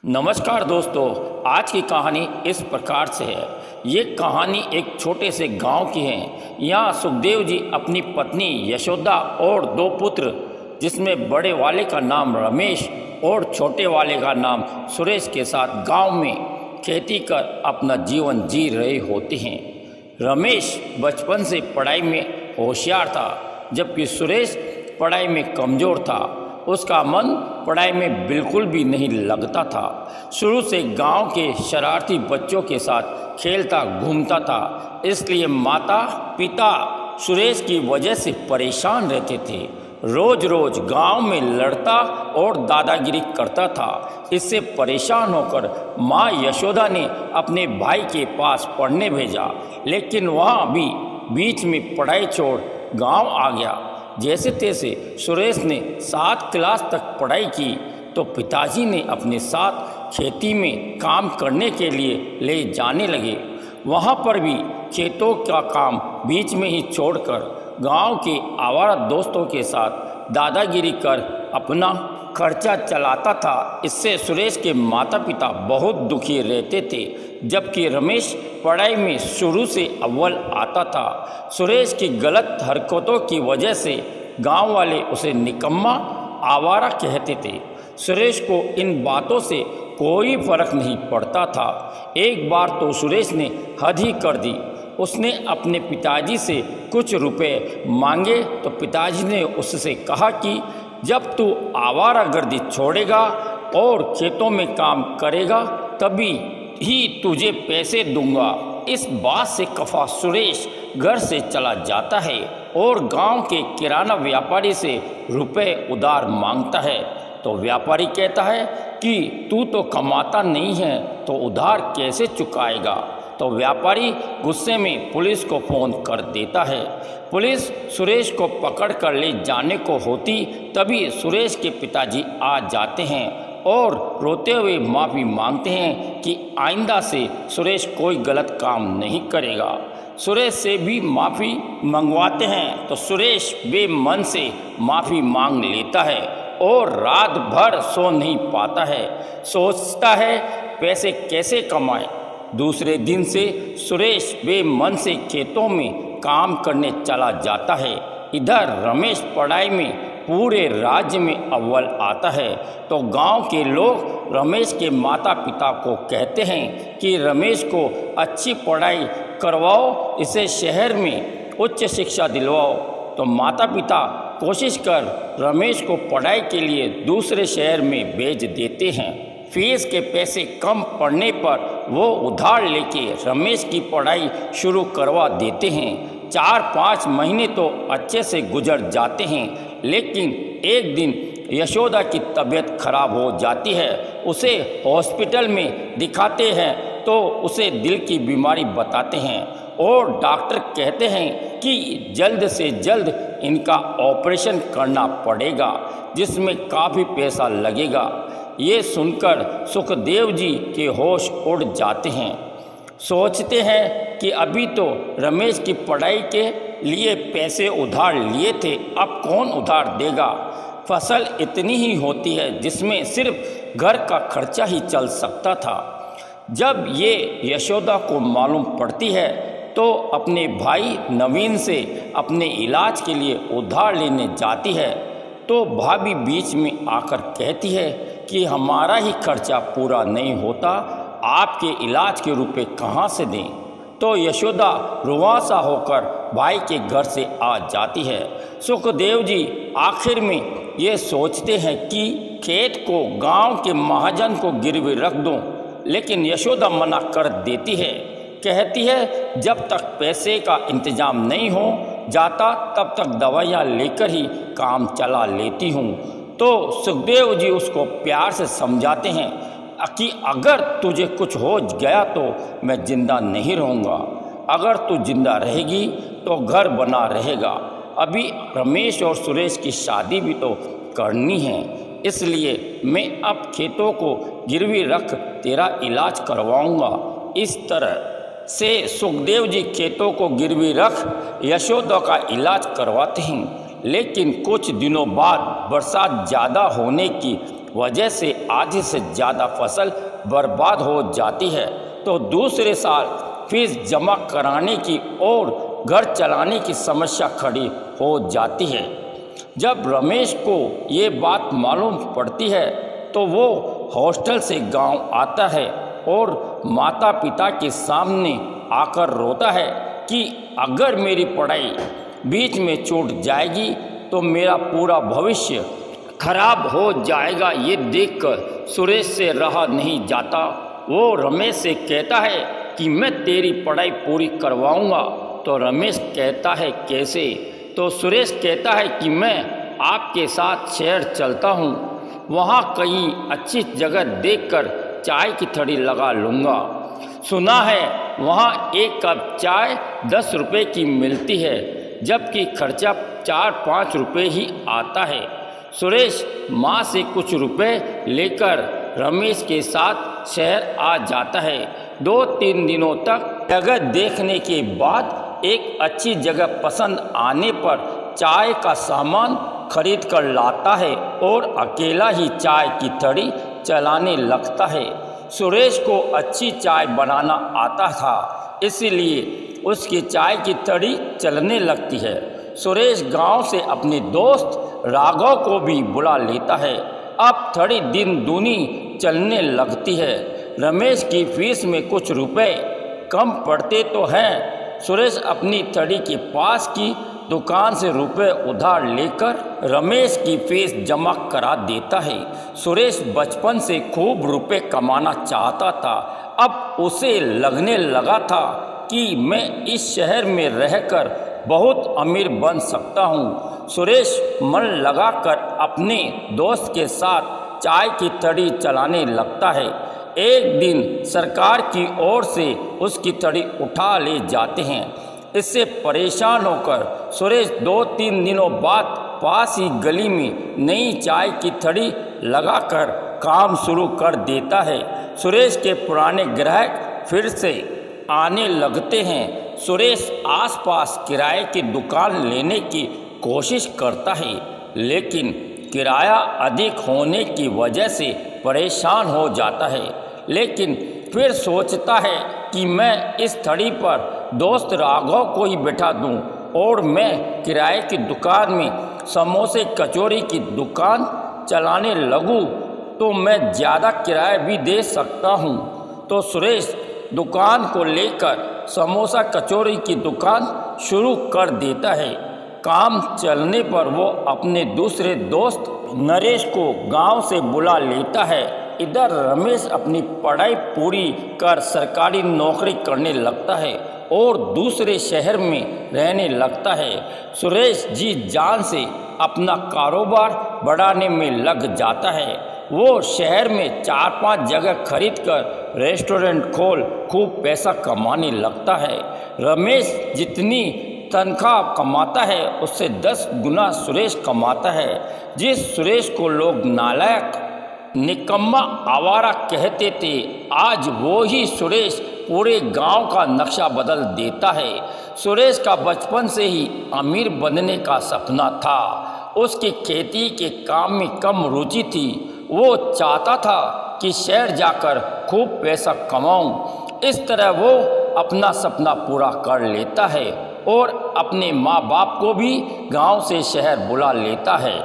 नमस्कार दोस्तों, आज की कहानी इस प्रकार से है। ये कहानी एक छोटे से गांव की है। यहाँ सुखदेव जी अपनी पत्नी यशोदा और दो पुत्र, जिसमें बड़े वाले का नाम रमेश और छोटे वाले का नाम सुरेश के साथ गांव में खेती कर अपना जीवन जी रहे होते हैं। रमेश बचपन से पढ़ाई में होशियार था, जबकि सुरेश पढ़ाई में कमज़ोर था। उसका मन पढ़ाई में बिल्कुल भी नहीं लगता था। शुरू से गांव के शरारती बच्चों के साथ खेलता घूमता था, इसलिए माता पिता सुरेश की वजह से परेशान रहते थे। रोज रोज गांव में लड़ता और दादागिरी करता था। इससे परेशान होकर माँ यशोदा ने अपने भाई के पास पढ़ने भेजा, लेकिन वहाँ भी बीच में पढ़ाई छोड़ गांव आ गया। जैसे तैसे सुरेश ने 7 क्लास तक पढ़ाई की तो पिताजी ने अपने साथ खेती में काम करने के लिए ले जाने लगे। वहाँ पर भी खेतों का काम बीच में ही छोड़कर गांव के आवारा दोस्तों के साथ दादागिरी कर अपना खर्चा चलाता था। इससे सुरेश के माता पिता बहुत दुखी रहते थे, जबकि रमेश पढ़ाई में शुरू से अव्वल आता था। सुरेश की गलत हरकतों की वजह से गांव वाले उसे निकम्मा आवारा कहते थे। सुरेश को इन बातों से कोई फर्क नहीं पड़ता था। एक बार तो सुरेश ने हद ही कर दी। उसने अपने पिताजी से कुछ रुपए मांगे तो पिताजी ने उससे कहा कि जब तू आवारागर्दी छोड़ेगा और खेतों में काम करेगा तभी ही तुझे पैसे दूंगा। इस बात से खफा सुरेश घर से चला जाता है और गांव के किराना व्यापारी से रुपए उधार मांगता है। तो व्यापारी कहता है कि तू तो कमाता नहीं है तो उधार कैसे चुकाएगा। तो व्यापारी गुस्से में पुलिस को फ़ोन कर देता है। पुलिस सुरेश को पकड़ कर ले जाने को होती, तभी सुरेश के पिताजी आ जाते हैं और रोते हुए माफ़ी मांगते हैं कि आइंदा से सुरेश कोई गलत काम नहीं करेगा। सुरेश से भी माफ़ी मंगवाते हैं तो सुरेश बेमन से माफ़ी मांग लेता है और रात भर सो नहीं पाता है। सोचता है पैसे कैसे कमाए। दूसरे दिन से सुरेश बेमन से खेतों में काम करने चला जाता है। इधर रमेश पढ़ाई में पूरे राज्य में अव्वल आता है। तो गांव के लोग रमेश के माता पिता को कहते हैं कि रमेश को अच्छी पढ़ाई करवाओ, इसे शहर में उच्च शिक्षा दिलवाओ। तो माता पिता कोशिश कर रमेश को पढ़ाई के लिए दूसरे शहर में भेज देते हैं। फीस के पैसे कम पड़ने पर वो उधार लेके रमेश की पढ़ाई शुरू करवा देते हैं। 4-5 महीने तो अच्छे से गुजर जाते हैं, लेकिन एक दिन यशोदा की तबीयत खराब हो जाती है। उसे हॉस्पिटल में दिखाते हैं तो उसे दिल की बीमारी बताते हैं और डॉक्टर कहते हैं कि जल्द से जल्द इनका ऑपरेशन करना पड़ेगा, जिसमें काफ़ी पैसा लगेगा। ये सुनकर सुखदेव जी के होश उड़ जाते हैं। सोचते हैं कि अभी तो रमेश की पढ़ाई के लिए पैसे उधार लिए थे, अब कौन उधार देगा। फसल इतनी ही होती है जिसमें सिर्फ घर का खर्चा ही चल सकता था। जब ये यशोदा को मालूम पड़ती है तो अपने भाई नवीन से अपने इलाज के लिए उधार लेने जाती है। तो भाभी बीच में आकर कहती है कि हमारा ही खर्चा पूरा नहीं होता, आपके इलाज के रुपए कहाँ से दें। तो यशोदा रुआंसा होकर भाई के घर से आ जाती है। सुखदेव जी आखिर में ये सोचते हैं कि खेत को गांव के महाजन को गिरवी रख दूं, लेकिन यशोदा मना कर देती है। कहती है जब तक पैसे का इंतजाम नहीं हो जाता तब तक दवाइयाँ लेकर ही काम चला लेती हूँ। तो सुखदेव जी उसको प्यार से समझाते हैं कि अगर तुझे कुछ हो गया तो मैं जिंदा नहीं रहूँगा, अगर तू जिंदा रहेगी तो घर बना रहेगा। अभी रमेश और सुरेश की शादी भी तो करनी है, इसलिए मैं अब खेतों को गिरवी रख तेरा इलाज करवाऊँगा। इस तरह से सुखदेव जी खेतों को गिरवी रख यशोदा का इलाज करवाते हैं। लेकिन कुछ दिनों बाद बरसात ज़्यादा होने की वजह से आधी से ज़्यादा फसल बर्बाद हो जाती है, तो दूसरे साल फीस जमा कराने की और घर चलाने की समस्या खड़ी हो जाती है। जब रमेश को ये बात मालूम पड़ती है तो वो हॉस्टल से गांव आता है और माता पिता के सामने आकर रोता है कि अगर मेरी पढ़ाई बीच में छूट जाएगी तो मेरा पूरा भविष्य खराब हो जाएगा। ये देखकर सुरेश से रहा नहीं जाता। वो रमेश से कहता है कि मैं तेरी पढ़ाई पूरी करवाऊंगा। तो रमेश कहता है कैसे? तो सुरेश कहता है कि मैं आपके साथ शहर चलता हूँ, वहाँ कहीं अच्छी जगह देखकर चाय की थड़ी लगा लूँगा। सुना है वहाँ एक कप चाय 10 रुपये की मिलती है, जबकि खर्चा 4-5 रुपये ही आता है। सुरेश माँ से कुछ रुपए लेकर रमेश के साथ शहर आ जाता है। 2-3 दिनों तक जगह देखने के बाद एक अच्छी जगह पसंद आने पर चाय का सामान खरीद कर लाता है और अकेला ही चाय की थड़ी चलाने लगता है। सुरेश को अच्छी चाय बनाना आता था, इसलिए उसकी चाय की थड़ी चलने लगती है। सुरेश गांव से अपने दोस्त राघव को भी बुला लेता है। अब थड़ी दिन दूनी चलने लगती है। रमेश की फीस में कुछ रुपए कम पड़ते तो हैं। सुरेश अपनी थड़ी के पास की दुकान से रुपए उधार लेकर रमेश की फीस जमा करा देता है। सुरेश बचपन से खूब रुपए कमाना चाहता था। अब उसे लगने लगा था कि मैं इस शहर में रहकर बहुत अमीर बन सकता हूँ। सुरेश मन लगाकर अपने दोस्त के साथ चाय की थड़ी चलाने लगता है। एक दिन सरकार की ओर से उसकी थड़ी उठा ले जाते हैं। इससे परेशान होकर सुरेश 2-3 दिनों बाद पास ही गली में नई चाय की थड़ी लगाकर काम शुरू कर देता है। सुरेश के पुराने ग्राहक फिर से आने लगते हैं। सुरेश आसपास किराए की दुकान लेने की कोशिश करता है, लेकिन किराया अधिक होने की वजह से परेशान हो जाता है। लेकिन फिर सोचता है कि मैं इस थड़ी पर दोस्त राघव को ही बैठा दूं और मैं किराए की दुकान में समोसे कचौरी की दुकान चलाने लगूं तो मैं ज़्यादा किराया भी दे सकता हूं। तो सुरेश दुकान को लेकर समोसा कचौरी की दुकान शुरू कर देता है। काम चलने पर वो अपने दूसरे दोस्त नरेश को गांव से बुला लेता है। इधर रमेश अपनी पढ़ाई पूरी कर सरकारी नौकरी करने लगता है और दूसरे शहर में रहने लगता है। सुरेश जी जान से अपना कारोबार बढ़ाने में लग जाता है। वो शहर में 4-5 जगह खरीद कर रेस्टोरेंट खोल खूब पैसा कमाने लगता है। रमेश जितनी तनख्वाह कमाता है उससे 10 गुना सुरेश कमाता है। जिस सुरेश को लोग नालायक, निकम्मा, आवारा कहते थे, आज वो ही सुरेश पूरे गांव का नक्शा बदल देता है। सुरेश का बचपन से ही अमीर बनने का सपना था। उसकी खेती के काम में कम रुचि थी। वो चाहता था कि शहर जाकर खूब पैसा कमाऊं। इस तरह वो अपना सपना पूरा कर लेता है और अपने माँ बाप को भी गांव से शहर बुला लेता है।